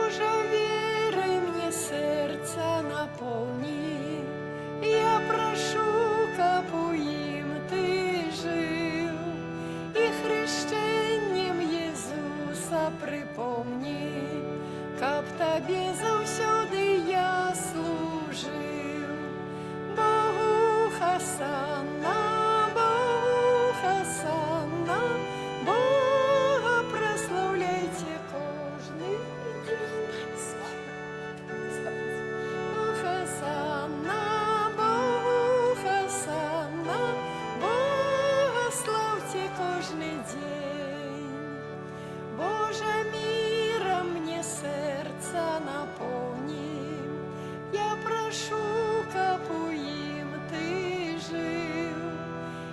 Боже, верой мне сердце наполни. Я прошу, каб у ім Ти жив, и хрещением Иисуса припомни, каб Тебе завсёды я служил. Богу хасана, Богу хасана, Бога прославляйте кожний день. Хасана, Богу хасана, Бога славьте кожний день. Боже, миром мне сердце наполни. Я прошу, каб у ім Ти жив,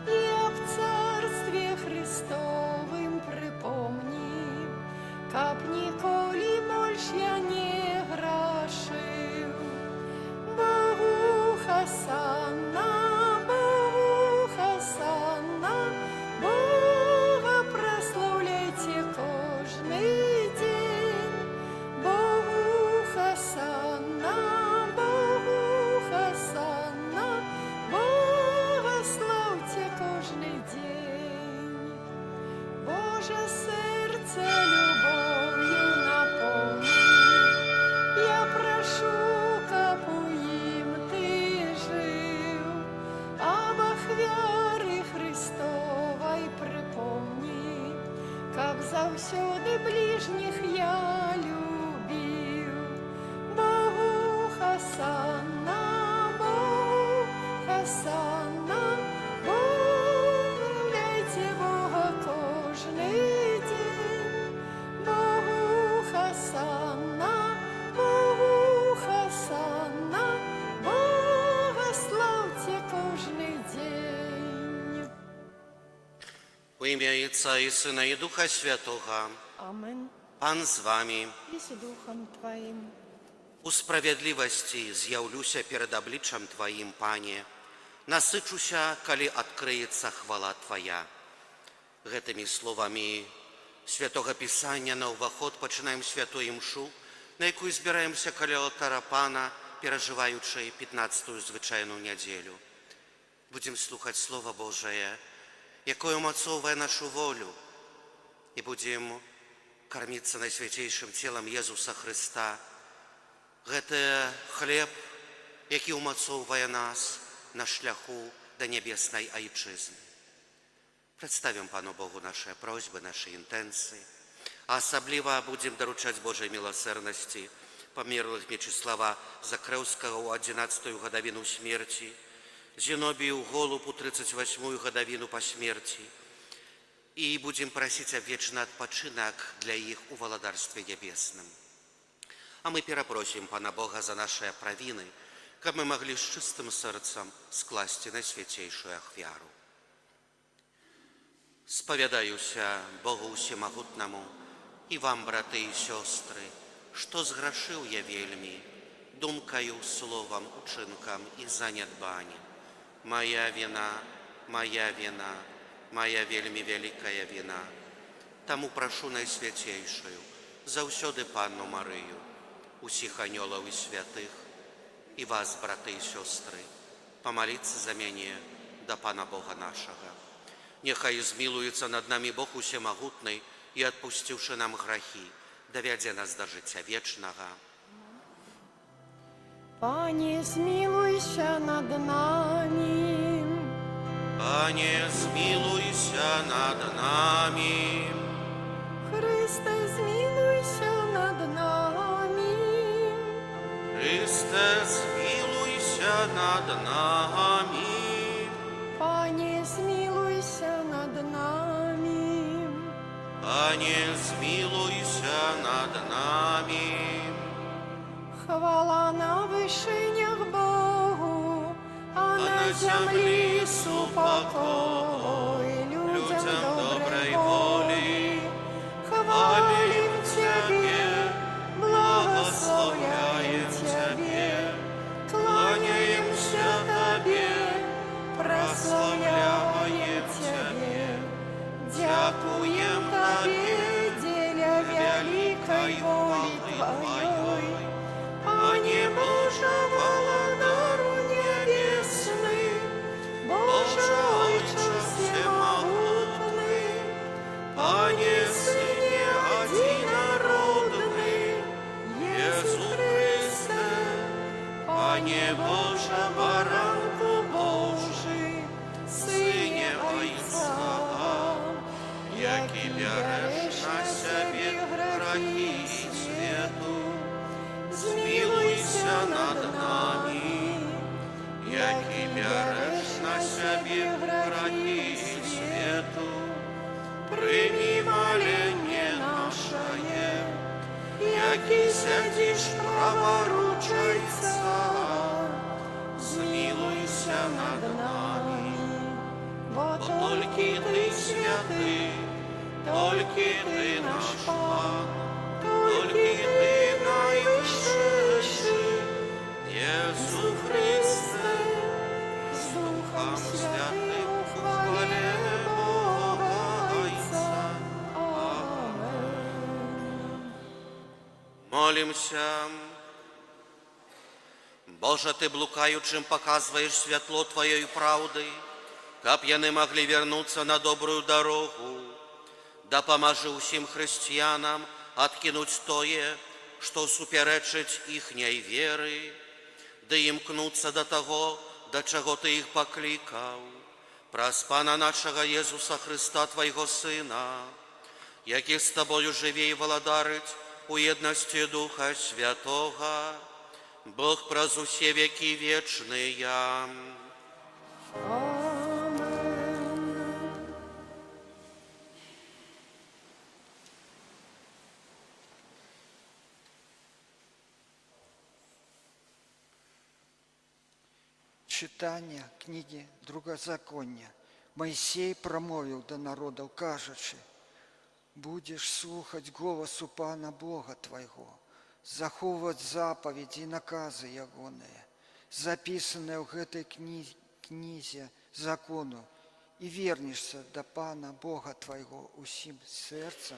и об Царстве Христовым припомни, каб ніколи больш я не грашив. Богу хасана, Богу хасана, Бога прославляйте кожний день. Богу хасана, Богу хасана, Бога славьте кожний день. Боже, серце любов'ю наповни. Я прошу, каб у ім Ти жив, об ахвяры Христовой припомни, каб завсёды ближніх я любив. Богу хасана, Богу хасана, прославляйте Бога кожний день. Богу хасана, Богу хасана, Бога славьте кожний день. У ім'я Отця і Сина і Духа Святого. Amen. Пан з вами. I z duchem Twoim. У справядлівасці з'яўлюся перад абліччам Тваім, Пане. Насычуся, калі адкрыецца хвала Твая. Гэтымі словамі Святога Пісання на ўваход пачынаем святую імшу, на якую збіраемся каля алтара Пана, перажываючы 15-ю звычайную нядзелю. Будзем слухаць Слова Божае, якое умацоўвае нашу волю, і будзем карміцца найсвяцейшым целам Езуса Хрыста. Гэта хлеб, які умацоўвае нас на шляху да нябеснай Айчызны. Прадставім Пану Богу нашы просьбы, нашы інтэнцыі, а асабліва будзем даручаць Божай міласэрнасці памерлых Мечыслава Закрэўскага ў 11-ю гадавіну смерці, Зенобію Голуб у 38-ю гадавіну па смерці, і будзем прасіць аб вечны адпачынак для іх у валадарстве нябесным. А мы перапросім Пана Бога за нашыя правіны, каб мы маглі з чыстым сэрцам скласці найсвяцейшую ахвяру. Спавядаюся Богу Усемагутнаму і вам, браты і сёстры, што зграшыў я вельмі думкаю, словам, учынкам і занядбаннем. Моя вина, моя вина, моя вельмі вялікая вина. Таму прашу найсвяцейшую заўсёды Панну Марыю, усіх анёлаў і святых, і вас, браты і сёстры, памаліцца за мяне да Пана Бога нашага. Няхай змілуецца над намі Бог Усемагутны і, адпусціўшы нам грахі, давядзе нас да жыцця вечнага. Пане, змилуйся над нами. Пане, змилуйся над нами. Христе, змилуйся над нами. Христе, змилуйся над нами. Пане, змилуйся над нами. Пане, змилуйся над нами. Хвала на вышинях Богу, а на землі супокой людям доброй воли. Хвалим Тебе, благословляем Тебе, кланяемся Тебе, прославляем Тебе, дякуем Тебе, деля великой воли Твоей. Боже, Володару небесный, Боже, Отче всемогутный, Пане Сыне Одинородный, Иисус Христе, Пане Боже, Баранку Божий, Сыне Отца, яки береш на себе грехи свету, змилуйся над нами, яки береш на себе грехи свету, прими моление наше, яки сядешь праворучай Царя, змилуйся над нами, бо только Ты святый, только Ты наш Пан, только Ты наивысший, Иисус Христе, с Духом Святым, в хвале Бога Отца. Аминь. Молимся. Боже, Ты блукаючим показываешь светло Твоей правды, каб яны могли вернуться на добрую дорогу. Да поможи усім християнам откинуть тое, что суперечить ихней веры, да имкнуться до того, до чего Ты их покликал. Праз Пана нашего Иисуса Христа, Твоего Сына, який с Тобою живе и владарить у едности Духа Святого, Бог праз усе веки вечные. Читання книги Другозаконня. Моисей промовил до народов, кажучи: «Будешь слухать голосу Пана Бога твоего, заховывать заповеди и наказы ягоные, записанные в этой книзе закону, и вернешься до Пана Бога твоего усим сердцем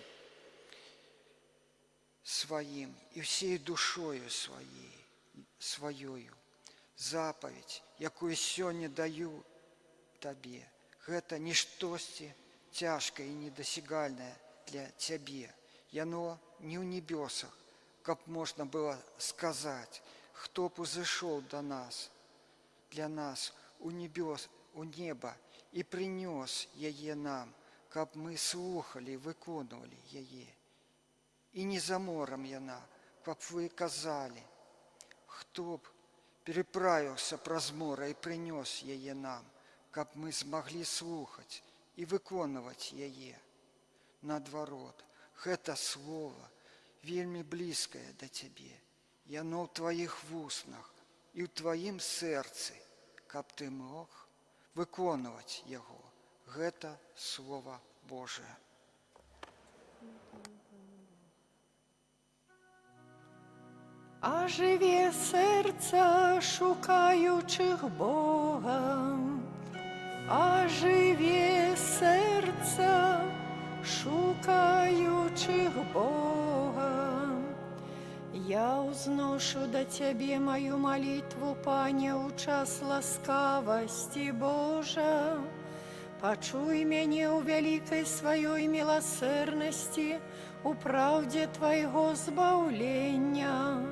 своим и всей душою своею. Заповедь, якую сёння даю Табе, гэта ніштосьці цяжкае і недосягальнае для Цябе. Яно не ў небесах, каб можна было сказаць, хто б узышоў до нас, для нас у неба і прынёс яе нам, каб мы слухали, выконвалі яе. І не за морам яна, каб вы казалі, хто б переправился праз мора и принес яе нам, каб мы смогли слухать и выконывать яе. Наадварот, гэта слово вельмі близкое до Тебе, яно в Твоих вуснах и в Твоим сердце, каб Ты мог выконывать яго. Гэта Слово Божие. Оживе серця шукаючих Бога, оживе серця шукаючих Бога. Я узношу до Тебе мою молитву, Пане, у час ласкавости Божа. Почуй мяне у великой своей милосердности, у правде Твоего збавлення.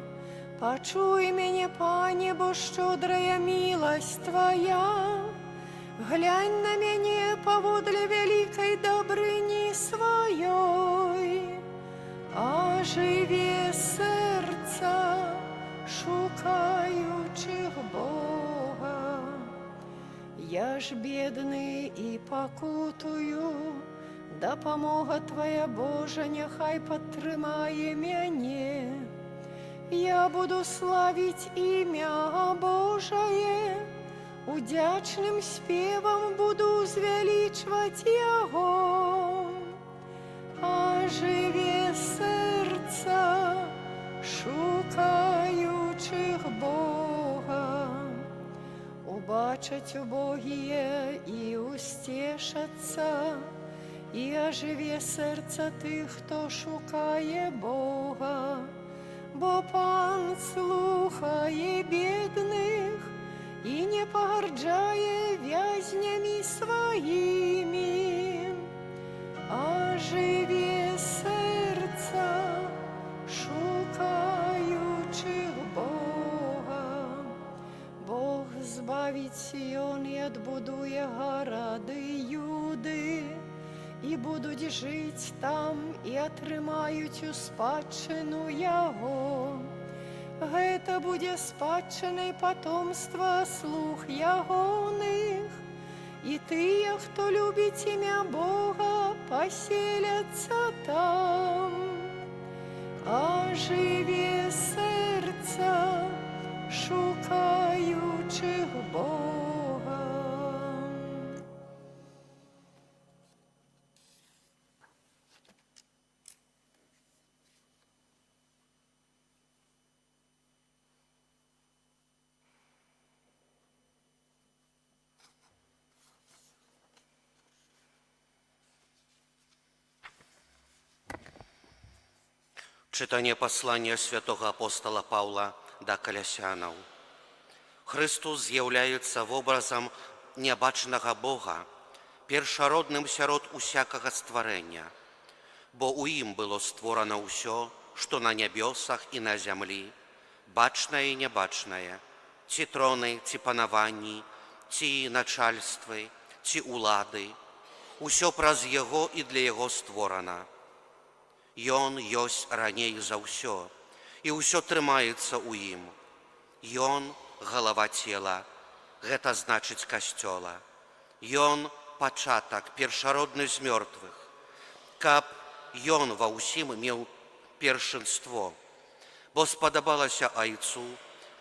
Почуй мяне, Пане, бо щодрая милость Твоя. Глянь на мяне паводле великой добрыні своей. Оживе сердца шукаючих Бога. Я ж бедный и покутую, дапамога Твоя, Божа, няхай падтрымае мяне. Я буду славить имя Божие, удячным спевом буду звеличвать Его. Оживе сердца шукаючих Бога. Убачать убогие и устешаться, и оживе сердца тих, хто шукає Бога. бо пан слухає бідних і не погарджає в'язнями своїми, а живе серця, шукаючих Бога. Бог збавить Сіон і відбудує городи Юди, і будуть жить там, і отримають у спадщину Його. Гэта буде спадщиной потомства слух Ягоних, і тыя, хто любить ім'я Бога, поселяться там. А живе серця, шукаючих Бога. Читание послания святого апостола Павла до Колосянаў. Христос з'яўляецца вобразам нябачнага Бога, першародным сярод усякага стварэння, бо ў ім было створана ўсё, што на нябёсах і на зямлі, бачнае і нябачнае, ці троны, ці панаванні, ці начальствы, ці улады, усё праз Яго і для Яго створана. Ён ёсць раней за ўсё, і ўсё трымаецца ў ім. Ён галава цела, гэта значыць касцёла. Ён пачатак, першародны з мёртвых, каб ён ва ўсім меў першынство, бо спадабалася Айцу,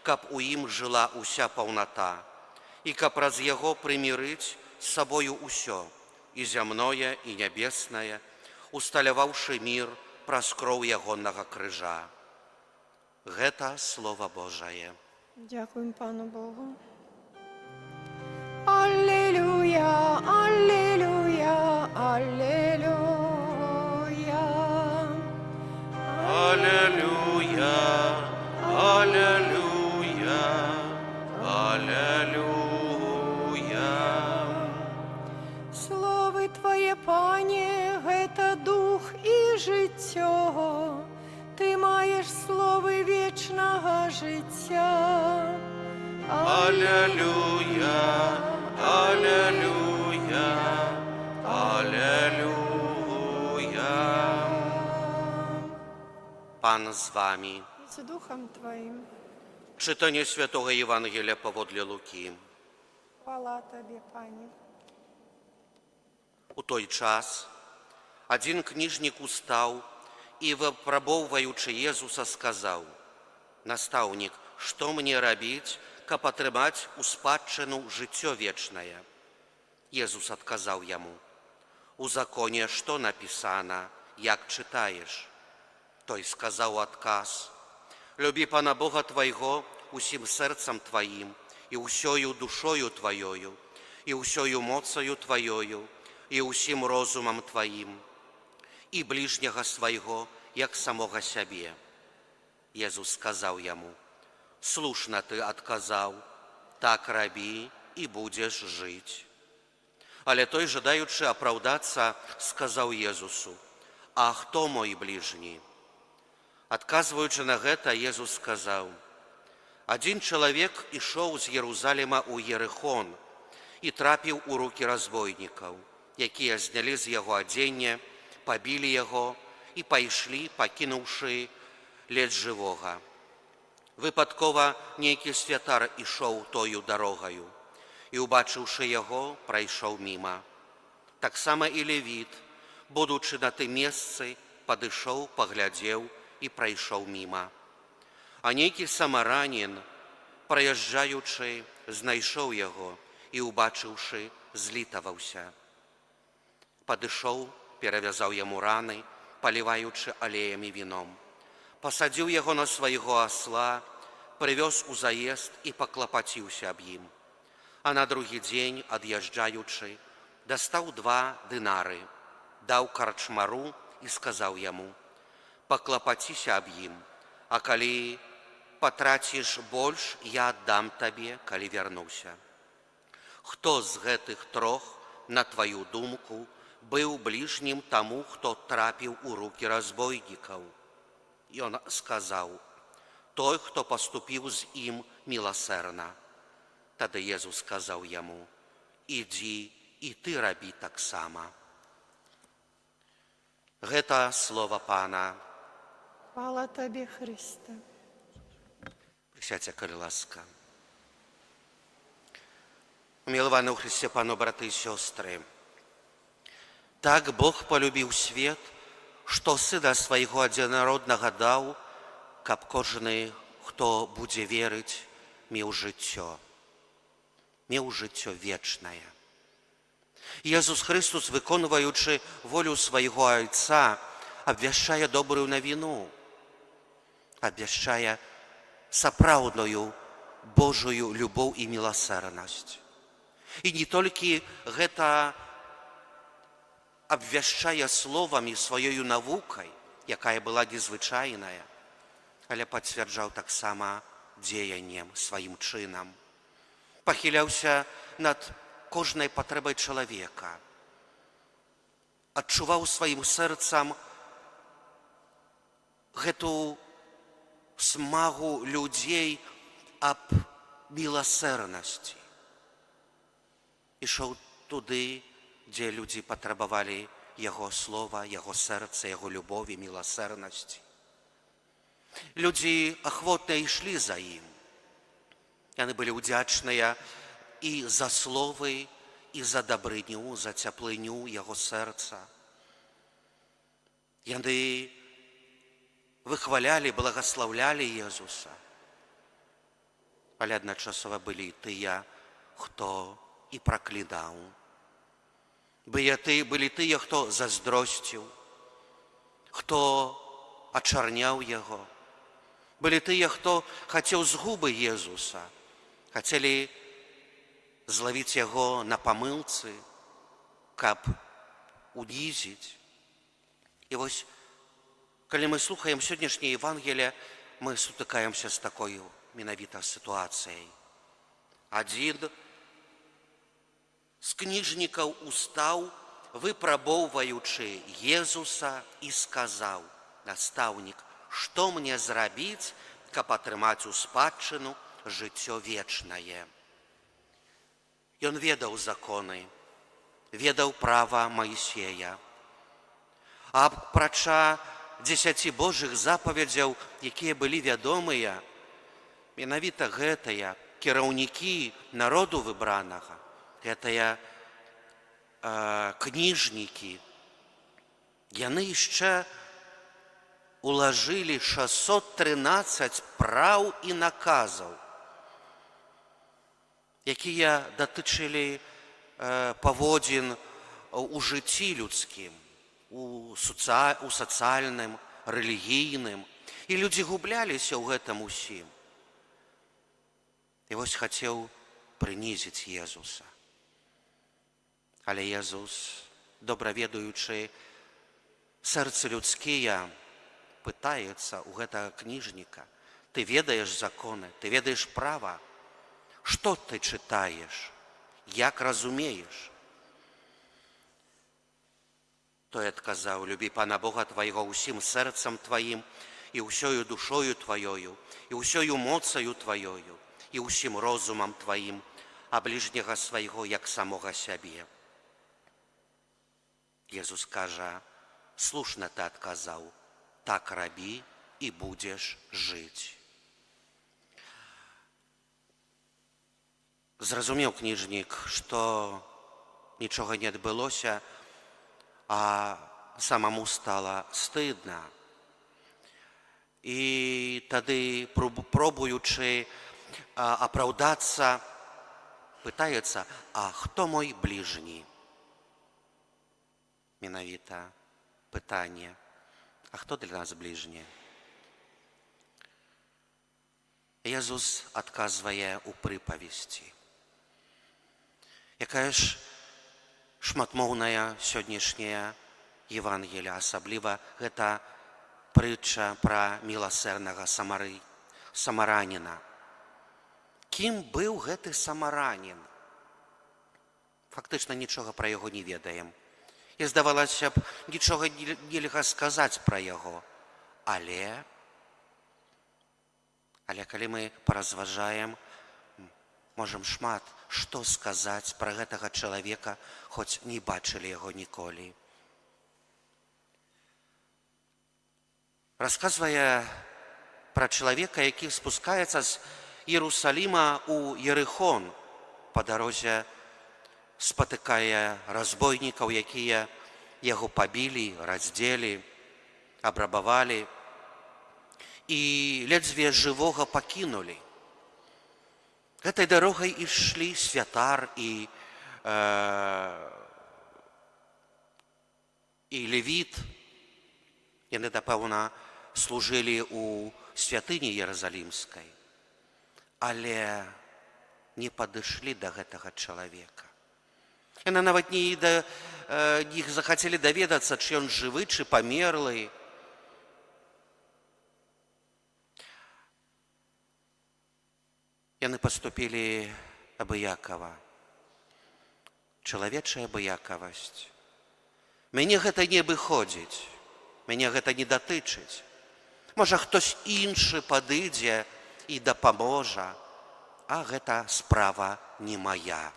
каб у ім жыла ўся паўната, і каб праз яго прымірыць з сабою ўсё, і зямное, і нябеснае, усталяваўшы мір праз кроў ягоннага крыжа. Гэта Слова Божае. Дякуємо Пану Богу. Аллилуйя, аллилуйя, аллилуйя. Аллилуйя, аллилуйя, аллилуйя. Слово Твоє, Пане, гэта дух і життя. Ти маєш слово вічного життя. Аллилуйя, аллилуйя, аллилуйя. Пан з вами. З духом Твоїм. Читання Святого Євангелія паводле Луки. Хвала Тобі, Пане. У той час один книжник устаў і, выпрабоўваючы Езуса, сказаў: «Настаўнік, што мне рабіць, каб атрымаць у спадчыну жыццё вечнае?» Езус адказаў яму: «У законе што напісана, як чытаеш?» Той сказаў адказ: «Любі Пана Бога твайго усім сэрцам тваім, і ўсёю душою тваёю, і ўсёю моцаю тваёю, і ўсім розумам тваім, і бліжняга свайго, як самога сябе». Езус сказаў яму: «Слушна ты адказаў, так рабі і будзеш жыць». Але той, жадаючы апраўдацца, сказаў Езусу: «А хто мой бліжні?» Адказваючы на гэта, Езус сказаў: «Адзін чалавек ішоў з Єрусаліма ў Єрихон і трапіў у рукі разбойнікаў, якія знялі з яго адзенне, пабілі яго і пайшлі, пакінуўшы ледзь жывога. Выпадкова нейкі святар ішоў тою дарогаю і, убачыўшы яго, прайшоў міма. Таксама і левіт, будучы на тым месцы, падышоў, паглядзеў і прайшоў міма. А нейкі самаранін, праязджаючы, знайшоў яго і, убачыўшы, злітаваўся. Падышоў, перавязаў яму раны, паліваючы алеем і віном. Пасадзіў яго на свайго асла, прывёз у заезд і паклапаціўся аб ім. А на другі дзень, ад'язджаючы, дастаў 2 дынары, даў карчмару і сказаў яму: «Паклапаціся аб ім, а калі патраціш больш, я аддам табе, калі вярнуся. Хто з гэтых трох, на тваю думку, быў бліжнім таму, хто трапіў у рукі разбойнікаў? Ён сказаў: той, хто паступіў з ім міласэрна. Тады Езус сказаў яму: ідзі і ты рабі таксама. Гэта слова Пана. Хвала табе, Христе. Присядьте, коли ласка. Умилованы у Христе Пану, браты и сестры, так Бог полюбил свет, что Сына Своего Одинародного дал, каб кожны, хто будзе верыць, меў жыццё вечнае. Езус Христос, выконваючы волю свайго Айца, абвяшчае добрую навіну, абвяшчае сапраўдную Божую любоў і міласэрнасць. І не толькі гэта абвяшчае словамі, сваёю навукай, якая была незвычайная, але пацвярджаў таксама дзеяннем, сваім чынам. Пахіляўся над кожнай патрэбай чалавека, адчуваў сваім сэрцам гэту смагу людзей аб міласэрнасці. Ішоў туды, дзе людзі патрабавалі яго слова, яго сэрца, яго любові, міласэрнасці. Людзі ахвотна ішлі за ім. Яны былі ўдзячныя і за словы, і за дабрыню, за цяплыню яго сэрца. Яны выхвалялі, благаслаўлялі Езуса. Але адначасова былі тыя, хто і праклінаў. Былі тыя, хто заздросціў, хто ачарняў яго. Былі тыя, хто хацеў згубы Езуса, хацелі злавіць яго на памылцы, каб унізіць. І вось, калі мы слухаем сённяшняе Евангелие, мы сутыкаемся з такой менавіта сітуацыяй. Адзін з кніжнікаў устаў, выпрабоўваючы Езуса, і сказаў: настаўнік, што мне зрабіць, каб атрымаць у спадчыну жыццё вечнае? Ён ведаў законы, ведаў права Маісея. А апрача 10 Божых запавядзяў, якія былі вядомыя, менавіта гэтыя кіраўнікі народу выбранага, гэтыя кніжнікі, яны яшчэ улажылі 613 праў і наказаў, якія датычылі паводзін у жыцці людскім, у сацыяльным, рэлігійным. І людзі губляліся ў гэтым усім. І вось хацеў прынізіць Езуса. Але Езус, добра ведаючы сэрцы людскія, пытаецца ў гэтага кніжніка: ты ведаеш законы, ты ведаеш права, што ты чытаеш, як разумееш? Той адказаў: любі Пана Бога твайго ўсім сэрцам тваім, і ўсёю душою тваёю, і ўсёю моцаю тваёю, і ўсім розумам тваім, а бліжняга свайго, як самога сябе. Езус кажа: слушна ты адказаў, так рабі і будзеш жыць. Зразумеў кніжнік, што нічога не адбылося, а самому стала стыдна. І тады, пробуючы апраўдацца, пытаецца: а хто мой бліжні? Менавіта пытанне: а хто для нас бліжні? Езус адказвае ў прыпавесці, якая ж шматмоўная сённяшняя Евангелие, асабліва гэта прытча пра міласэрнага самараніна. Кім быў гэты самаранін? Фактычна нічога пра яго не ведаем. І здавалася б, нічога нельга сказаць пра яго. Але калі мы паразважаем, можам шмат што сказаць пра гэтага чалавека, хоць не бачылі яго ніколі. Расказвае пра чалавека, які спускаецца з Іерусаліма ў Ерыхон. Па дарозе спатыкае разбойнікаў, якія яго пабілі, раздзелі, абрабавалі і ледзьве жывога пакінулі. Гэтай дарогай ішлі святар і левіт. Яны, напэўна, служылі ў святыні Єрусалімскай, але не падышлі да гэтага чалавека. Яны нават не захацелі даведацца, чи ён жывы, чи памерлы. Яны паступілі абыякава. Чалавечая абыякавасць. Мяне гэта не абыходзіць, мяне гэта не датычыць. Можа, хтось іншы падыдзе і дапаможа, а гэта справа не мая.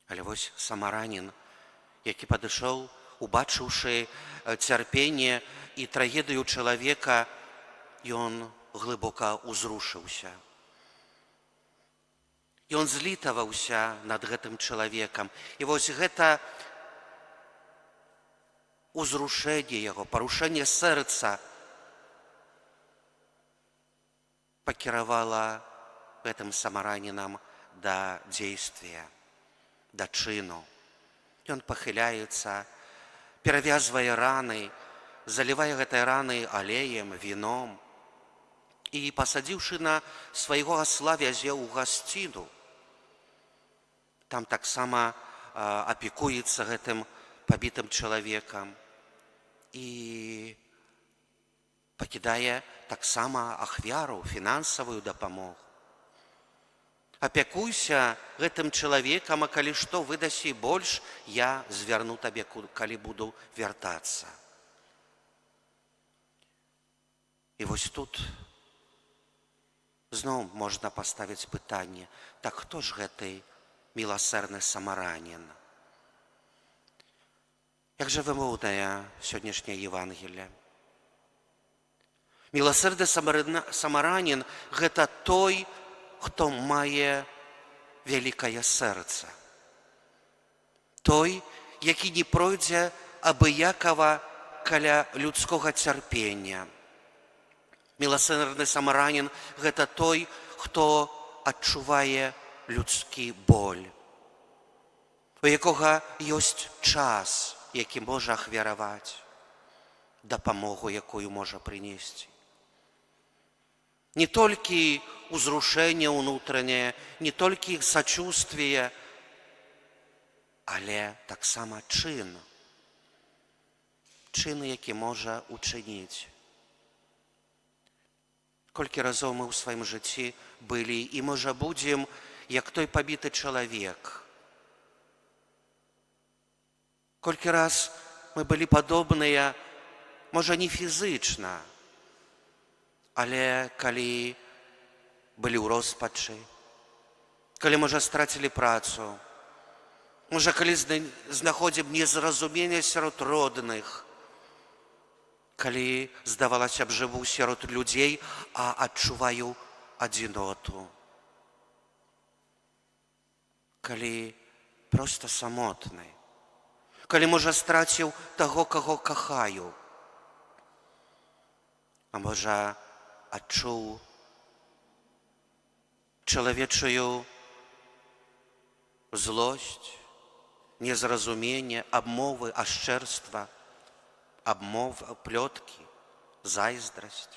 Але вось самаранін, які падышоў, убачыўшы цярпенне і трагедыю чалавека, ён глыбока ўзрушыўся. Ён злітаваўся над гэтым чалавекам. І вось гэта ўзрушэнне яго, парушэнне сэрца пакіравала гэтым самаранінам да дзействия, да чыну. Ён пахыляецца, перавязвае раны, залівае гэтай раны алеем, віном і, пасадзіўшы на свайго асла, вязе ў гасціну. Там таксама апекуецца гэтым пабітым чалавекам і пакідае таксама ахвяру, фінансавую дапамогу. Апякуйся гэтым чалавекам, а калі што, выдасі больш, я звярну табе, калі буду вяртацца. І вось тут зноў можна паставіць пытанне, так хто ж гэты міласэрны самаранін? Як жа вымоўнае сённяшняе Евангелле? Міласэрны самаранін – гэта той, хто мае вялікае сэрца. Той, які не пройдзе абыякава каля людскога цярпення. Міласэрны самаранін – гэта той, хто адчувае людскі боль, у якога ёсць час, які можа ахвяраваць, дапамогу, якую можа прынесці. Не толькі ўзрушэнне ўнутранае, не толькі сачувствие, але таксама чын. Чын, які можа учыніць. Колькі разоў мы ў сваім жыцці былі і, можа, будзем, як той пабіты чалавек. Колькі раз мы былі падобныя, можа, не фізычна, але калі былі ў роспачы, калі, можа, страцілі працу, можа, калі знаходзім незразуменне сярод родных, калі, здавалася б, жыву сярод людзей, а адчуваю адзіноту, калі проста самотны, калі, можа, страціў таго, каго кахаю, а можа, адчуў чалавечую злосць, незразуменне, абмовы, ашчэрства, плёткі, зайздрасць.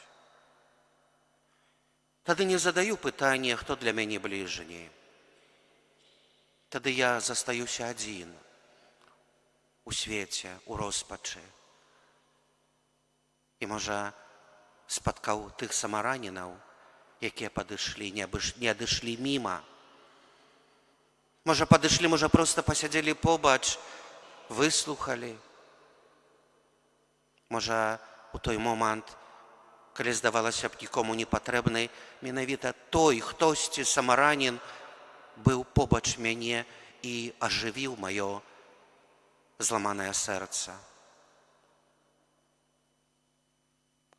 Тады не задаю пытанне, хто для мяне бліжні. Тады я застаюся адзін у свеце, у роспачы. І, можа, спаткаў тых самаранінаў, якія падышлі, не адышлі міма. Можа, падышлі, можа, проста пасядзелі побач, выслухалі. Можа, у той момант, калі здавалася б нікому не патрэбны, менавіта той, хтосьці самаранін, быў побач мяне і ажывіў маё зламанае сэрца.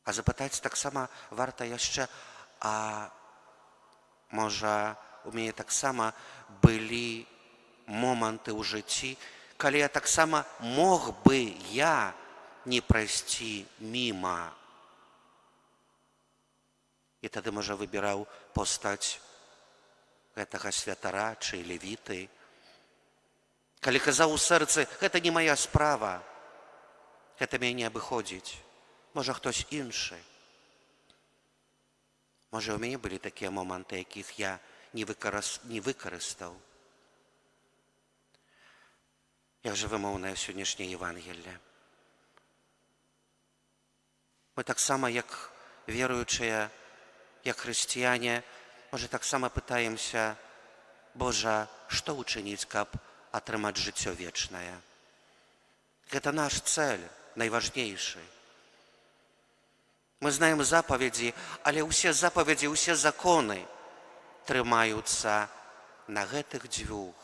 А запытаць таксама варта яшчэ, а можа, у мяне таксама былі моманты ў жыцці, калі я таксама мог бы я не прайсці міма. І тады, можа, выбіраў постаць гэтага святара чи левіты. Калі казаў у сэрцы, гэта не мая справа, гэта мяне не абыходзіць, можа, хтось іншы. Можа, у мяне былі такія моманты, якіх я не выкарыстаў. Як жа вымоўнае сённяшняе Євангелле. Мы таксама, як веруючыя, як хрысціяне, можа, таксама пытаемся, Божа, што ўчыніць, каб атрымаць жыццё вечнае? Гэта наш цэль, найважнейшы. Мы знаем запаведзі, але ўсе запаведзі, ўсе законы трымаюцца на гэтых дзвюх: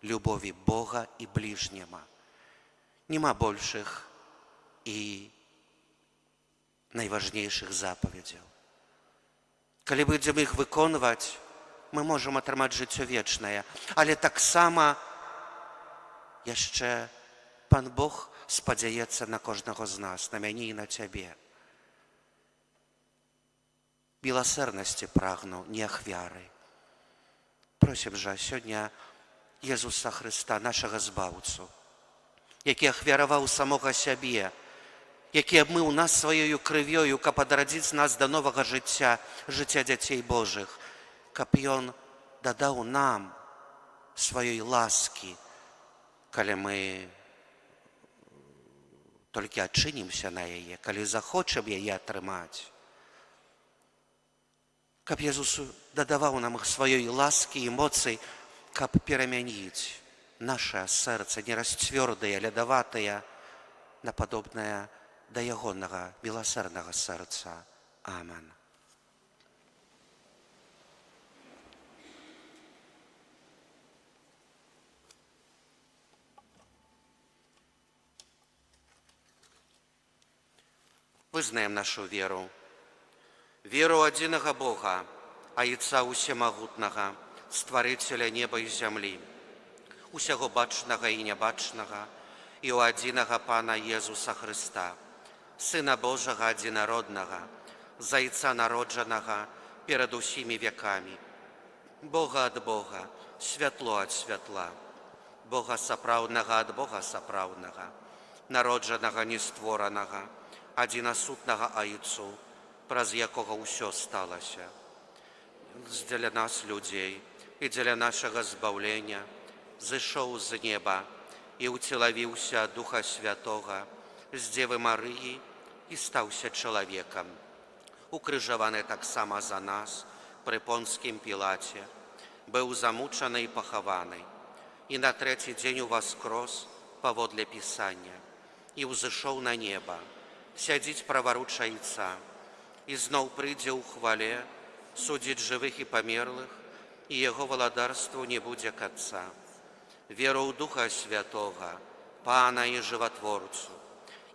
любові Бога і бліжняма. Нема большых і найважнейшых запаведзяў. Калі будзем іх выконваць, мы можам атрымаць жыццё вечнае, але таксама яшчэ Пан Бог спадзяецца на кожнага з нас, на мяне і на цябе. Міласэрнасці прагну, не ахвяры. Просім жа сёння Езуса Хрыста, нашага збаўцу, які ахвяраваў самога сябе, які абмыў нас сваёю крывёю, каб адрадзіць нас да новага жыцця, жыцця дзяцей Божых, каб Ён дадаў нам сваёй ласкі, калі мы толькі адчынімся на яе, калі захочам яе атрымаць. Каб Езус дадаваў нам сваёй ласкі і моцы, каб перамяніць наша сэрца, нерасцвёрдае, лядаватае, на падобнае да ягонага міласэрнага сэрца. Амен. Вызнаем нашу веру. Веру адзінага Бога, Айца усемагутнага, стварыцеля неба і зямлі, усяго бачнага і нябачнага, і ў адзінага Пана Езуса Хрыста, Сына Божага адзінароднага, Зайца народжанага перад усімі вякамі, Бога ад Бога, святло ад святла, Бога сапраўднага ад Бога сапраўднага, народжанага нестворанага, адзінасутнага Айцу, праз якога ўсё сталася. Дзеля нас, людзей, і дзеля нашага збаўлення, зышоў з неба і ўцелавіўся Духа Святога з Дзевы Марыі і стаўся чалавекам. Укрыжаваны таксама за нас пры Понскім Пілаце, быў замучаны і пахаваны, і на трэці дзень уваскрос паводле Пісання, і ўзышоў на неба, сядзіць праваруч Айца, і зноў прыйдзе ў хвале судзіць жывых і памерлых, і яго валадарству не будзе канца. Веру ў Духа Святога, Пана і Жыватворцу,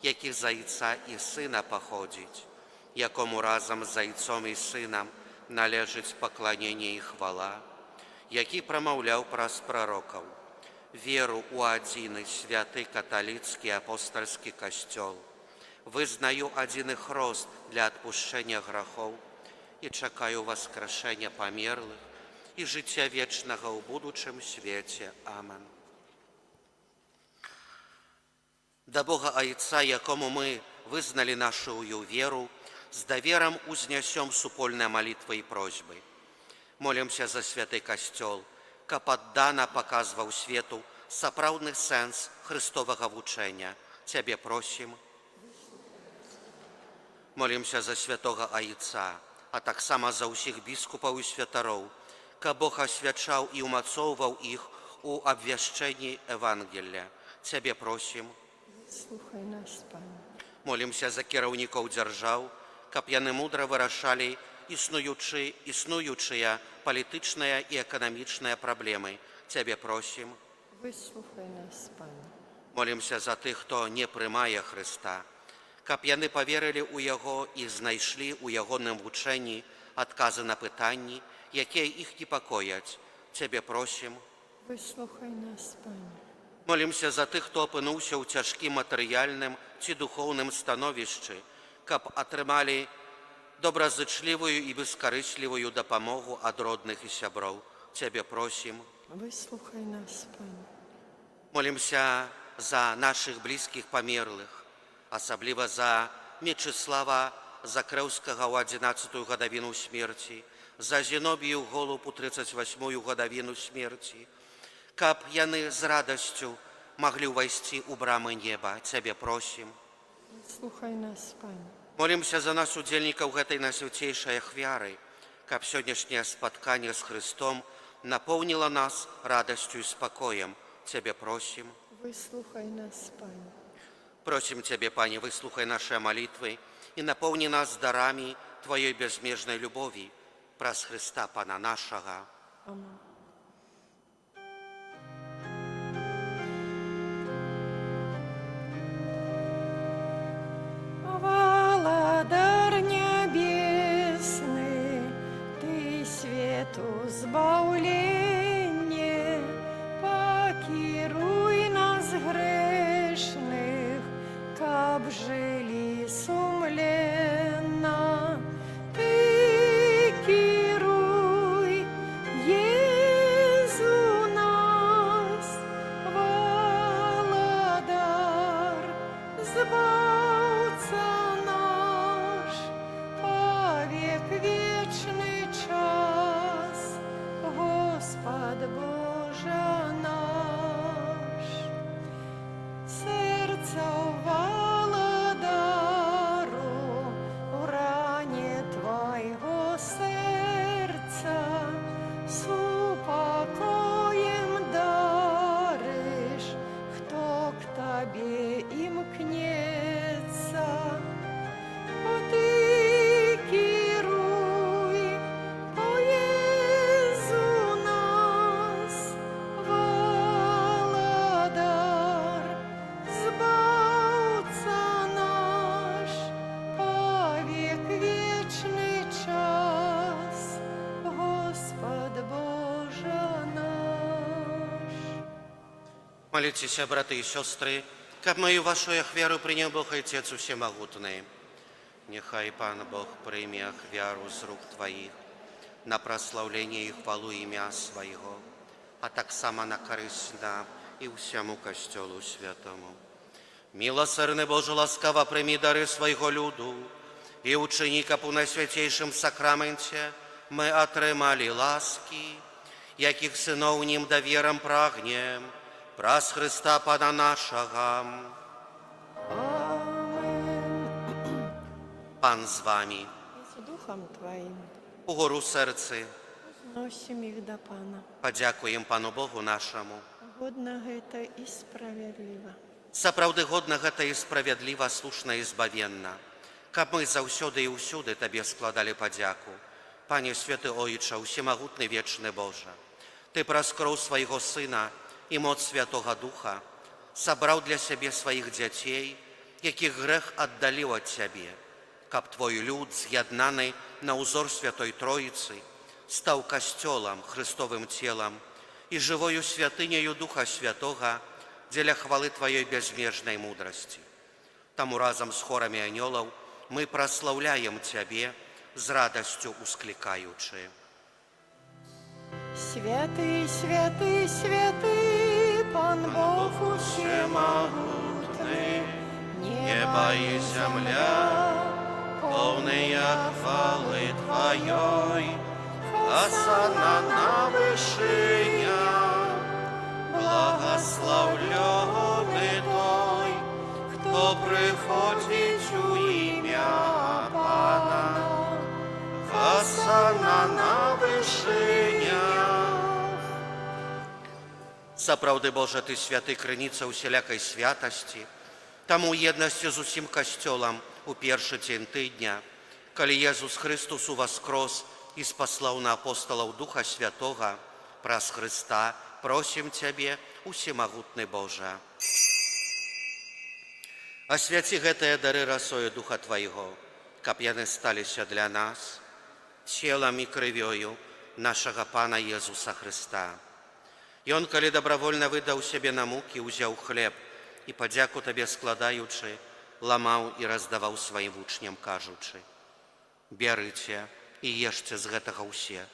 які з Айца і Сына паходзіць, якому разам з Айцом і Сынам належыць пакланенне і хвала, які прамаўляў праз прарокаў. Веру ў адзіны святы каталіцкі апостальскі касцёл, вызнаю адзіны хрост для адпушчэння грахоў і чакаю васкрашэння памерлых і жыцця вечнага ў будучым свеце. Амен. Да Бога Айца, якому мы вызналі нашу веру, з даверам узнясём супольныя малітвы і просьбы. Молімся за святы касцёл, каб аддана паказваў свету сапраўдны сэнс хрыстовага вучэння. Цябе просім. Молімся за святого Айца, а таксама за ўсіх біскупаў і святароў, каб Бог асвячаў і умацоўваў іх у абвяшчэнні Евангелля. Цябе просім. Слухай нас, Пане. Молімся за кіраўнікоў дзяржаў, каб яны мудра вырашалі існуючыя палітычныя і эканамічныя праблемы. Цябе просім. Выслухай нас, Пане. Молімся за тых, хто не прымае Хрыста, каб яны паверылі ў Яго і знайшлі ў ягоным вучэнні адказы на пытанні, якія іх непакояць. Цябе просім. Выслухай нас, Пане. Молімся за тых, хто апынуўся ў цяжкім матэрыяльным ці духоўным становішчы, каб атрымалі добразычлівую і бескарыслівую дапамогу ад родных і сяброў. Цябе просім. Выслухай нас, Пане. Молімся за нашых блізкіх памерлых, асабліва за Мечыслава Закрэўскага ў 11-ю гадавіну смерці, за Зенобію Голуб у 38-ю гадавіну смерці, каб яны з радасцю маглі ўвайсці ў брамы неба. Цябе просім. Выслухай нас, Пане. Молімся за нас, удзельнікаў гэтай найсвяцейшай ахвяры, каб сённяшняе спатканне з Христом напоўніла нас радасцю і спакоем. Цябе просім. Выслухай нас, Пане. Просім Цябе, Пане, выслухай нашы малітвы і напоўні нас дарамі Тваёй безмежнай любові праз Христа, Пана нашага. Амінь. Владар небесны, Ты свету збаўленне, пакіруй нас грэшных, каб жылі сумленна. Ты кіруй, Езу нас, владар, збаўца наш, павек вечны час, Господ Божа наш. Серця владару, у ране Твоего сердца, супокоем даришь, кто к Тебе имкнется. О, Ты кируй, о Езу нас, владар, збаўца наш, павек вечный час, Господ Божа наш. Моліцеся, браты і сёстры, каб мою вашу ахвяру прыняў Бог Отец Усемагутны. Нехай Пан Бог прыме ахвяру з рук Твоих на праслаўленне і хвалу імя Свайго, а таксама на карысць нам і ўсяму Касцёлу святому. Милосердный Боже, ласкаво прими дары Свайго люду і учини, каб у найсвятейшым сакраменте мы атрымалі ласки, якіх сыноў нім даверам прагнем, праз Христа Пана нашага. Аминь. Пан з вами. И с Духом Твоим Угору серцы носим их до Пана. падзякуем Пану Богу нашаму. Годно это и справедливо. Сапраўды годна гэта і справядліва, слушна і збавенна, каб мы заўсёды і ўсюды Табе складалі падзяку. Пане святы Ойча, усемагутны вечны Божа, Ты праз кроў свайго Сына і моц Святога Духа сабраў для сябе сваіх дзяцей, якіх грэх аддаліў ад Цябе, каб Твой люд, з'яднаны на ўзор Святой Троіцы, стаў касцёлам, Христовым целам і жывою святыняю Духа Святога дзеля хвалы Тваёй безмежнай мудрасці. Таму разам з хорамі анёлаў мы праслаўляем Цябе, з радасцю усклікаючы. Святый, святый, святый, Пан Бог усемогутный, Небо и земля, полные хвалы Твоей, Осанна на вышинях, благословленный Той, кто приходит у имя на вышынях. Сапраўды, Божа, Ты святы, крыніца усялякай святасці, таму ў еднасці з усім касцёлам у першы дзень тыдня, калі Езус Христус уваскрос і спаслаў на апосталаў Духа Святога, праз Хрыста просім Цябе, усемагутны Божа. Асвяці гэтыя дары расою Духа Твайго, каб яны сталіся для нас целам і крывёю нашага Пана Езуса Хрыста. Ён, калі добравольна выдаў сябе на мукі, узяў хлеб і, падзяку Табе складаючы, ламаў і раздаваў сваім вучням, кажучы: «Бярыце і ешце з гэтага ўсе,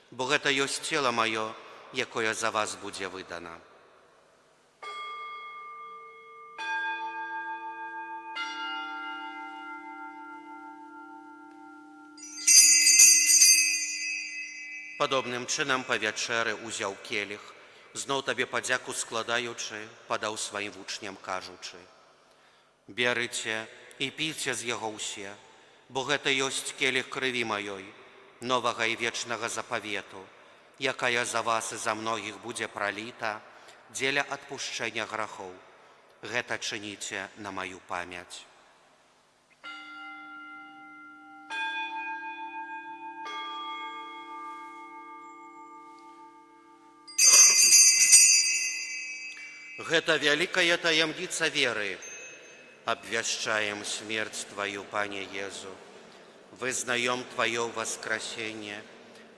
бо гэта ёсць цела маё, якое за вас будзе выдана». Падобным чынам па вячэры узяў келіх, зноў Табе падзяку складаючы, падаў сваім вучням, кажучы: «Бярыце і піце з яго ўсе, бо гэта ёсць келіх крыві маёй, новага і вечнага запавету, якая за вас і за многіх будзе праліта дзеля адпушчэння грахоў. Гэта чыніце на маю памяць». Гэта вялікая таямніца веры. Абвяшчаем смерць Тваю, Пане Езу, вызнаем Твое воскресение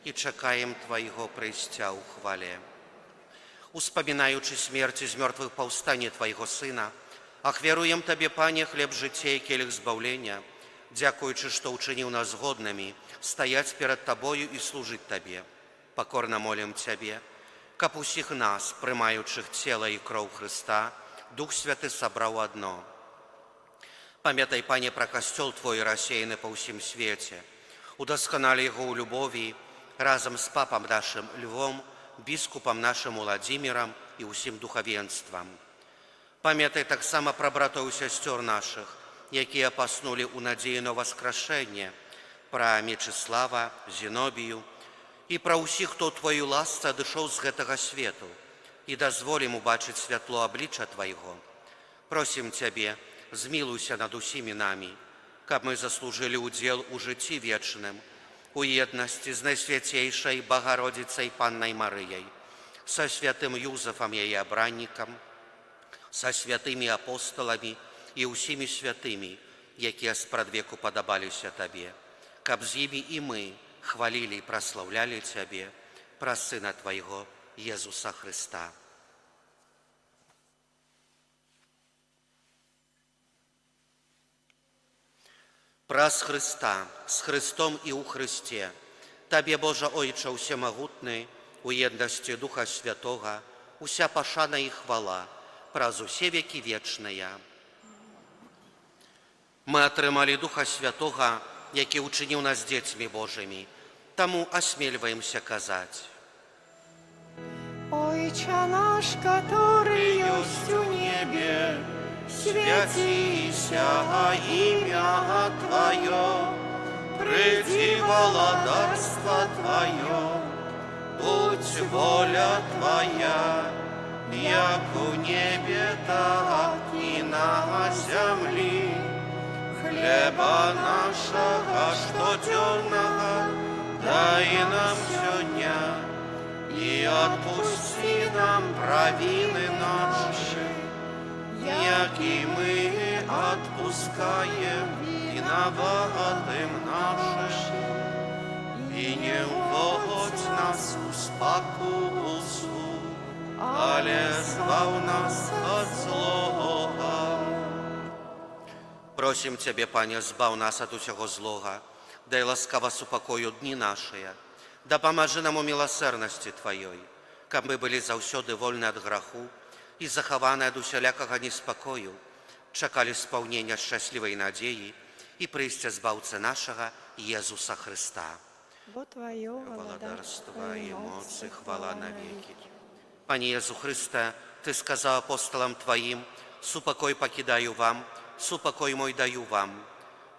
і чакаем Твайго прыйсця ў хвале. Успамінаючы смерці з мёртвых паўстанне Твайго Сына, ахвяруем Табе, Пане, хлеб жыцця і келіх збаўлення, дзякуючы, што ўчыніў нас годнымі стаяць перад Табою і служыць Табе. Пакорна молім Цябе, каб усіх нас, прымаючых цела і кроў Хрыста, Дух Святы сабраў адно. Памятай, Пане, пра касцёл Твой, рассеяны па ўсім свеце. Удасканалі яго ў любові разам з папам нашым Львом, біскупам нашым Уладзімірам і ўсім духавенствам. Памятай таксама пра братоў і сясцёр нашых, якія паснулі ў надзеі на воскрашэнне, пра Мечыслава, Зінобію, і пра ўсіх, хто ў Твою ласцы адышоў з гэтага свету, і дазволім убачыць святло аблічча Твайго. Просім Цябе, змілуйся над усімі намі, каб мы заслужылі ўдзел у жыцці вечным, у еднасці з Найсвяцейшай Багародзіцай Паннай Марыяй, са святым Юзафам яе абраннікам, са святымі апостоламі і ўсімі святымі, якія спрадвеку падабаліся Табе, каб з імі і мы хвалілі і праслаўлялі Цябе праз Сына Твайго, Езуса Хрыста. Праз Хрыста, з Хрыстом і ў Хрысце, Табе, Божа Ойча ўсемагутны, у еднасці Духа Святога, уся пашана і хвала, праз усе векі вечныя. Мы атрымалі Духа Святога, які ўчыніў нас дзецьмі Божымі, таму асмельваемся казаць: Ойче наш, который есть у небе, святися ім'я Твое, прийди владарство Твое, будь воля Твоя, як у небе, так і на землі. Хлеба нашего штоденного дай нам сёння, и отпусти нам провины наши, як и мы отпускаем виноватым нашим, и не уводь нас в спокусу, але збав нас от злого. Просім Цябе, Пане, збав нас ад усяго злога, дай ласкава супакою дні нашыя, дапамажы нам у міласэрнасці Тваёй, каб мы былі заўсёды вольны ад граху і захаваны ад усялякага неспакою, чакалі спаўнення шчаслівай надзеі і прыйсця збаўцы нашага Езуса Хрыста. Бо Твое Владарства і моцы, хвала навеки. Пане Езу Хрыста, Ты сказаў апостолам Тваім: супакой пакідаю вам, супакой мой даю вам.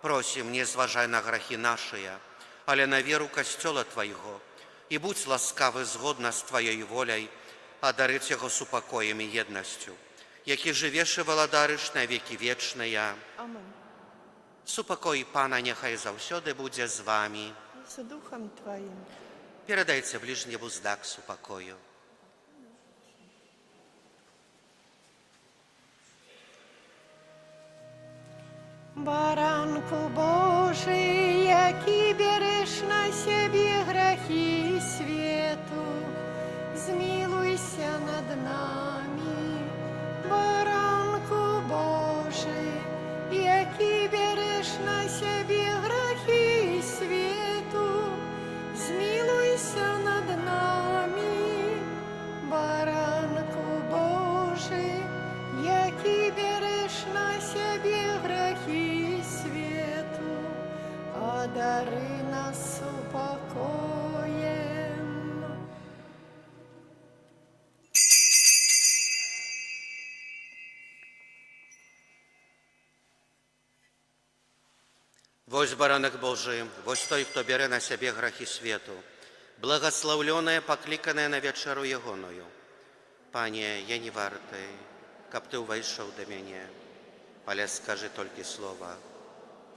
Просім, не зважай на грахі нашыя, але на веру касцёла Твайго, і будь ласкавы згодна з Тваёй воляй адарыць яго супакоем і еднасцю, які жывеш і валадарыш на векі вечныя. Amen. Супакой Пана няхай заўсёды будзе з вамі. Z duchem Twoim. Перадайце ближнему знак супакою. Baranku Boży, jaki bierzesz na siebie grzechy światu, zmiłuj się nad nami. Baranku Boży, jaki bierzesz na siebie grzechy światu, zmiłuj się nad nami. Baranku Boży, jaki bierzesz na siebie grzechy światu, a dary nas upokojem. Вось баранак Божий, вось той, хто бере на себе грахи свету, благословленное, покликанное на вечеру Ягоною. Пане, я не варты, каб ты увайшоў да мяне, але скажи толькі слова,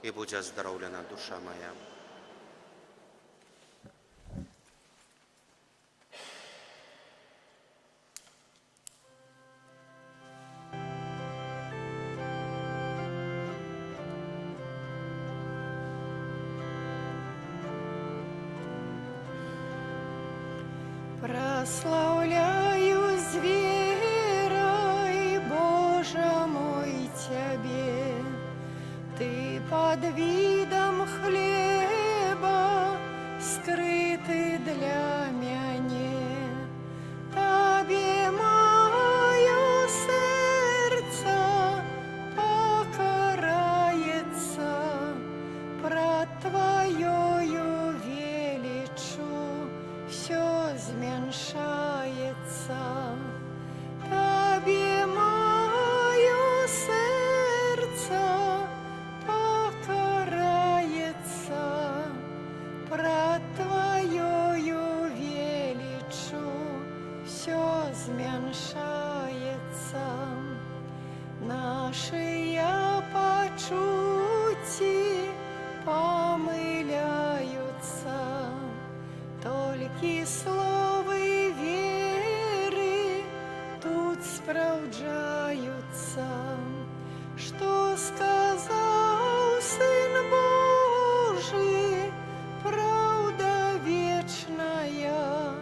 і будзе аздароўлена душа моя. Прославляю с верой, Боже мой, Тебе. Ты под видом хлеба скрытый для мяне. Тебе мое сердце покорается, пред Твоею величу все зменшается. Тебе мое сердце покорается, пред Твоею величу все зменшается. Наши почуті помиляются, толькі словы веры тут спраўджаюцца. Што сказаў Сын Божий, правда вечная,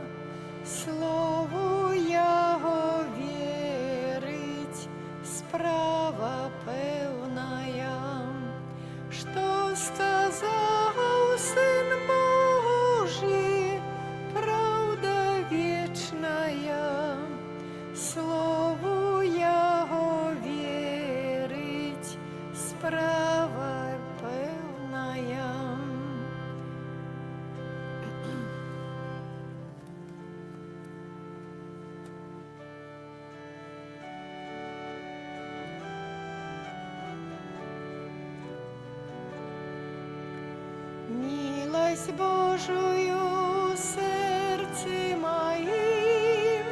слову Яго верыць справа пэўная. Што сказаў Сын Божий, правда вечная, слову Яго верыць справа пэўная. Милость Божию в сердце моим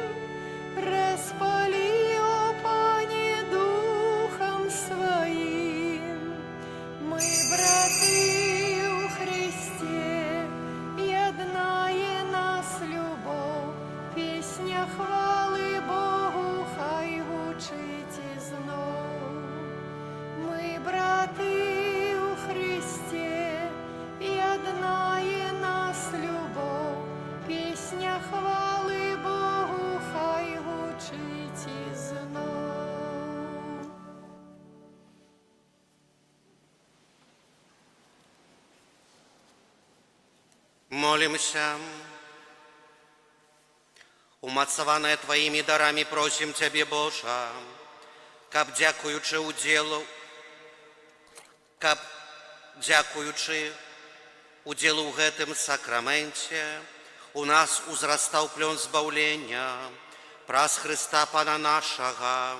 распали, о Пане, Духом Своим. Мы, браты у Христе, єднає нас любов, пісня хвали Богу хай гучить знов. Ми, брати у Христе, єднає нас любов, пісня хвали Богу хай гучить знов. Молимся. Умацаваныя Твоими дарами просим Тебе, Божа, каб дзякуючы удзелу ў гэтым сакраменце у нас узрастаў плён збаўлення праз Христа Пана нашага.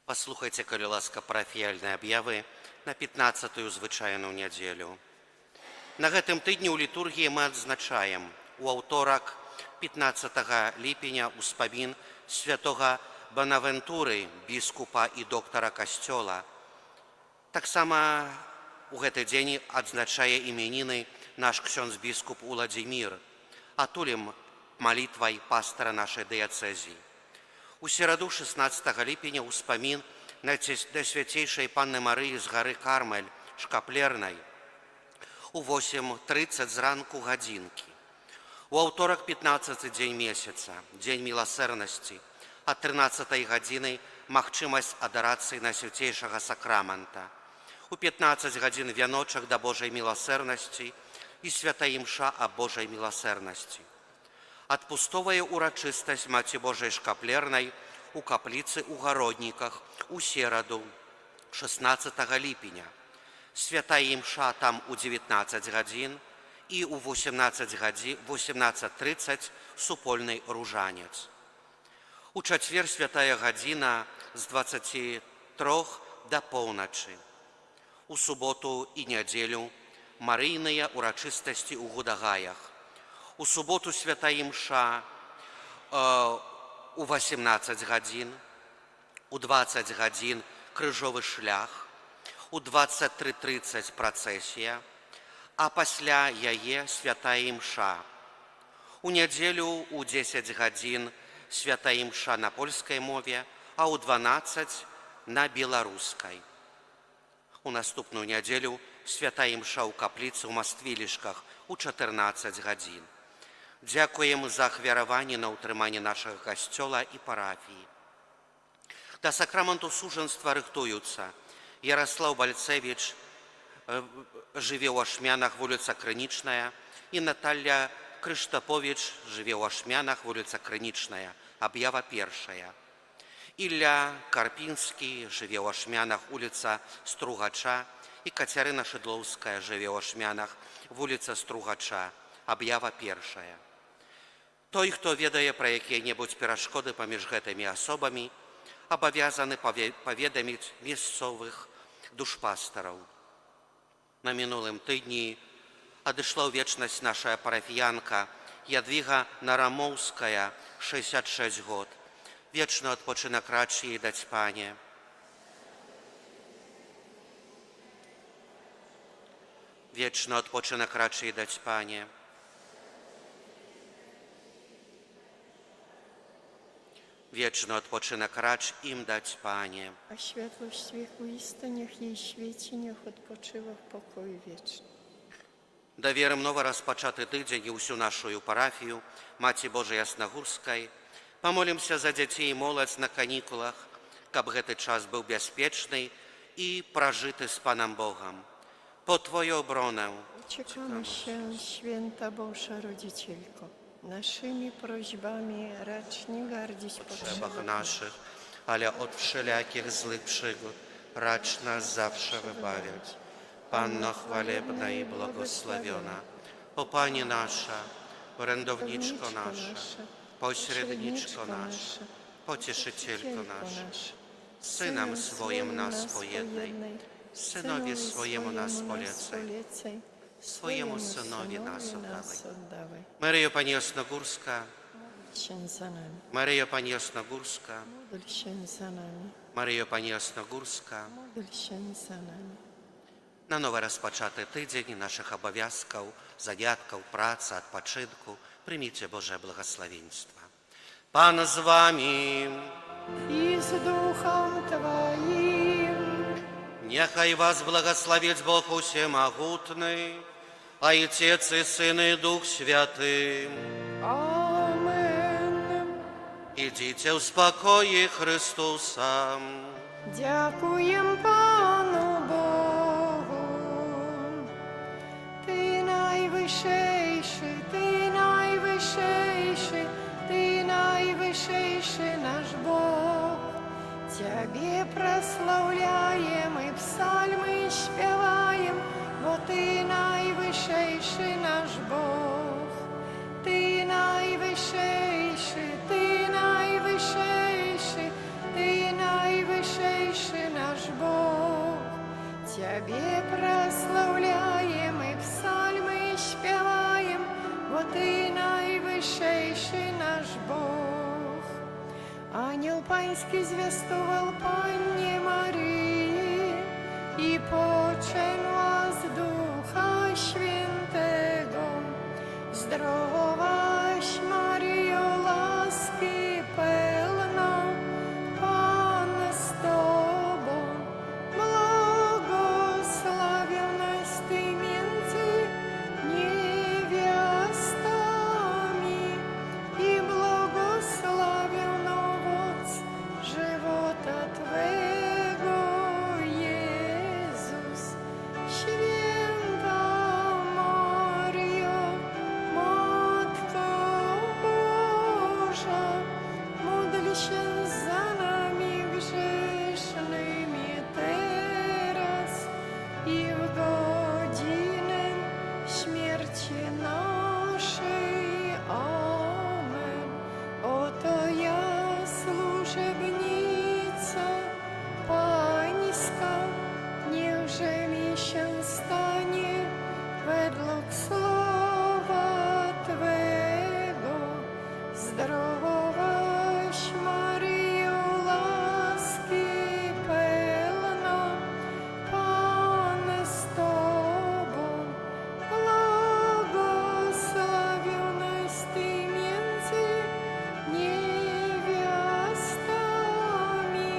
Паслухайце, калі ласка, парафіяльныя аб'явы на 15-ю звычайную нядзелю. На гэтым тыдні ў літургіі мы адзначаем у аўторак 15 ліпеня ўспамін святога Банавентуры, біскупа і доктара касцёла. Таксама у гэты дзень адзначае імяніны наш ксёндз-біскуп Уладзімір. Атулім малітвай пастара нашай дыяцэзіі. У сераду 16 ліпеня ўспамін да свяцейшай Панны Марыі з гары Кармель, Шкаплернай. У 8:30 зранку гадзінкі. У аўторак 15 дзень месяца, дзень міласэрнасці, а 13 гадзіны магчымасць адарацыі Найсвяцейшага сакрамента. У 15 гадзін вяночак да Божай міласэрнасці і святая імша аб Божай міласэрнасці. Адпустовая урачыстасць Маці Божай Шкаплернай у капліцы ў Гародніках у сераду 16 ліпеня. Святая імша там у 19 гадзін і у 18:30 супольны ружанец. У чацвер святая гадзіна з 23 да поўначы. У суботу і нядзелю марыйныя урачыстасці ў Гудагаях. У суботу святая імша у 18 гадзін, у 20 гадзін крыжовы шлях, у 23:30 працэсія, а пасля яе святая імша. У нядзелю у 10 гадзін святая імша на польскай мове, а ў 12 на беларускай. У наступную нядзелю святая імша ў капліцы ў Маствілішках у 14 гадзін. Дзякуем за ахвяраванне на ўтрыманне нашага касцёла і парафіі. Да сакраменту сужанства рыхтуюцца Ярослав Бальцевіч, жыве ў Ашмянах, вуліца Крынічная, і Наталья Крыштапович, жыве ў Ашмянах, вуліца Крынічная, аб'ява першая. Ілля Карпінскі, жыве ў Ашмянах, вуліца Стругача, і Кацярына Шыдлоўская, жыве ў Ашмянах, вуліца Стругача, аб'ява першая. Той, хто ведае пра якія-небудзь перашкоды паміж гэтымі асобамі, абавязаны паведаміць мясцовых душпастараў. На мінулым тыдні адышла ў вечнасць наша парафіянка Ядвіга Нарамоўская, 66 год. Вечны адпачынак рач їй даць, Пане. Вечны адпачынак рач їй даць, Пане. Wieczny odpoczynek racz im dać, Panie. A światłość wiekuista niech jej świeci, niech odpoczywa w pokoju wiecznym. Даверым нова распачаты тыдзень і ўсю нашу парафію Маці Божай Яснагурскай. Памолімся за дзяцей і моладзь на канікулах, каб гэты час быў бяспечны і пражыты з Панам Богом. Po Twoją obronę Uciekamy się, święta Boża Rodzicielko. Naszymi prośbami racz nie gardzić potrzebach naszych, ale od wszelakich złych przygód racz nas zawsze wybawiać. Panno chwalebna i błogosławiona, o Pani nasza, orędowniczko nasza, pośredniczko nasza, pocieszycielko nasza, Synem swoim nas pojednaj, Synowi swojemu nas polecaj, swojemu Synowi nas oddawaj. Maryjo Pani Jasnogórska, Maryjo Pani Jasnogórska, Maryjo Pani Jasnogórska, na nowo rozpoczęty tydzień naszych obowiązków, zawiadków, pracy, odpoczynku, przyjmijcie Boże błogosławieństwa. Pan z Wami i z Duchem Twoim. Niechaj Was błogosławić Bóg Wszechmogutny, Ojciec i Syn i Duch Święty. Amen. Idźcie w spokoju Chrystusa. Dziękuję Panu Bogu. Ty najwyższy, Ty najwyższy, Ty najwyższy nasz Bóg. Ciebie прославляем и псальмы śpiewajem, bo Ty najwyższy nasz Bóg. Ty najwyższy, Ty najwyższy, Ty najwyższy. Тебе прославляем и псальмы śpiewaем, bo Ty najwyższejszy nasz Bóg. Anioł Pański zwiastował Pannie Maryi i poczęła z Ducha Świętego. Zdrowaś Maryjo, łaski pełna, Pan z Tobą, błogosławionaś Ty między niewiastami i błogosławiony owoc żywota Twego, Jezus. Święta Maryjo, Matko Boża, módl się za nami grzesznymi teraz i w godzinę śmierci naszej. Amen. Oto ja, służebnica Pańska, niechże mi się stanie według słowa Twego. Zdrowaś Maryjo, łaski pełna, Pan z Tobą, błogosławionaś Ty między niewiastami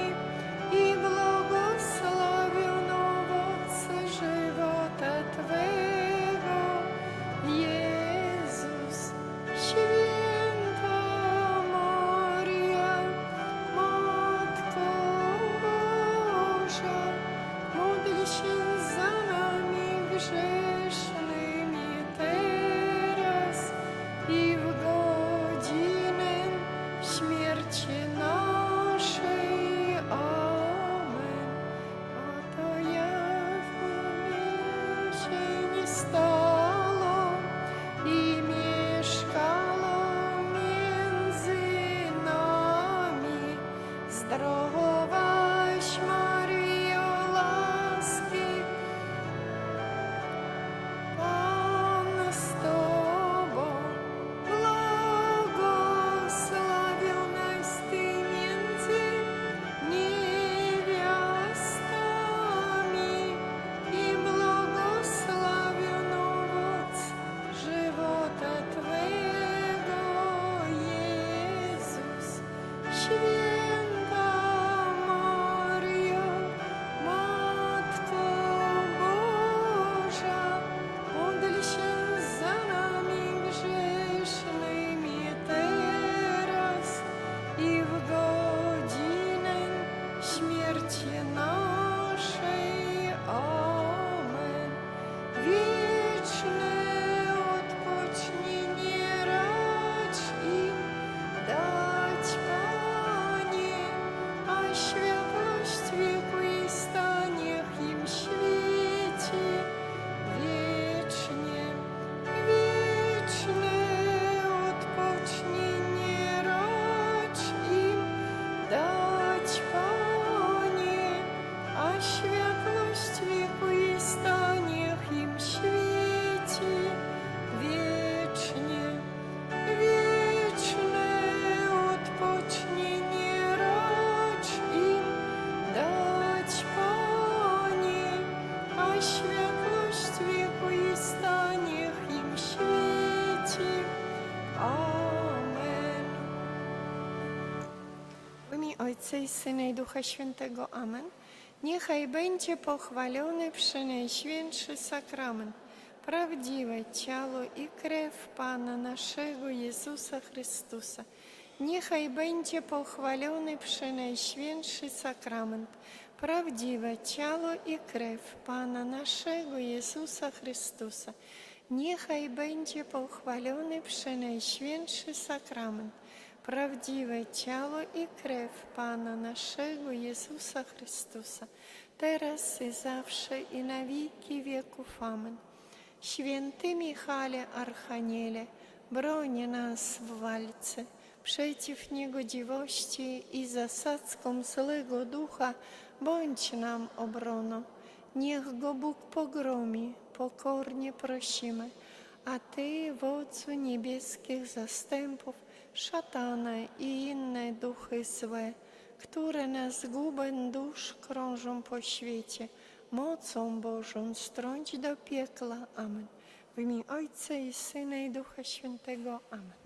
i błogosławiony owoc żywota Twego, Jezus. Święta Maryja, Matko Boża, módl się za nami grzesznymi teraz i w godzinę śmierci naszej. Amen. A to jak się nie stało i mieszkalo między nami. Zdrowaś Maryjo, łaski Pan z Tobą, błogosławionaś Ty między niewiastami i błogosławiony owoc żywota Twego, Jezus. Święta Maryjo, Matko Boża, módl się za nami grzesznymi teraz i w godzinę śmierci naszej. Amen. Wieczne odpocznienie racz im dać, Panie, a światłość wiekuista niech im świeci wiecznie. Wieczne odpocznienie racz im dać, Panie, a światłość wiekuista niech im świeci wiecznie. Wieczne odpocznienie racz im dać, Panie, a światłość wiekuista niech im świeci. Amen. W imię Ojca i Syna i Ducha Świętego. Amen. Niechaj będzie pochwalony Przenajświętszy Sakrament, prawdziwe ciało i krew Pana naszego Jezusa Chrystusa. Niechaj będzie pochwalony Przenajświętszy Sakrament, prawdziwe ciało i krew Pana naszego Jezusa Chrystusa. Niechaj będzie pochwalony Przenajświętszy Sakrament, prawdziwe ciało i krew Pana naszego Jezusa Chrystusa, teraz i zawsze i na wieki wieków. Amen. Święty Michale Archaniele, broni nas w walce przeciw niegodziwości i zasadzkom złego ducha, bądź nam obroną. Niech go Bóg pogromi, pokornie prosimy. A Ty, Wodzu niebieskich zastępów, szatana i inne duchy złe, które na zgubę dusz krążą po świecie, mocą Bożą strąć do piekla. Amen. W imię Ojca i Syna i Ducha Świętego. Amen.